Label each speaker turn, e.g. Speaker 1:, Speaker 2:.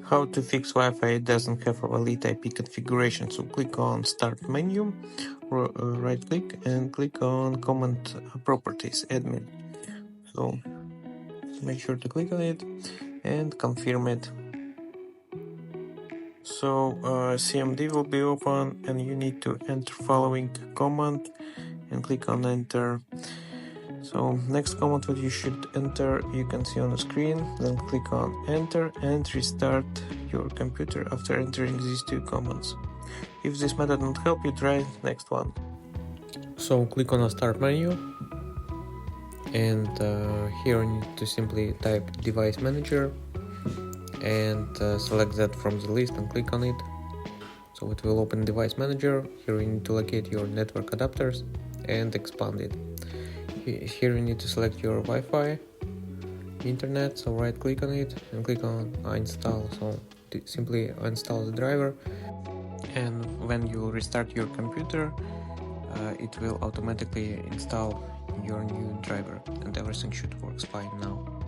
Speaker 1: How to fix Wi-Fi doesn't have a valid IP configuration. So click on Start menu, right click and click on Command Properties Admin. So make sure to click on it and confirm it. So CMD will be open and you need to enter following command and click on enter. So next command that you should enter you can see on the screen, then click on enter and restart your computer after entering these two commands. If this method won't help you, try next one. So click on the start menu and here you need to simply type device manager and select that from the list and click on it. So it will open device manager. Here you need to locate your network adapters and expand it. Here you need to select your Wi-Fi internet, so right click on it and click on uninstall. So simply uninstall the driver, and when you restart your computer it will automatically install your new driver and everything should work fine now.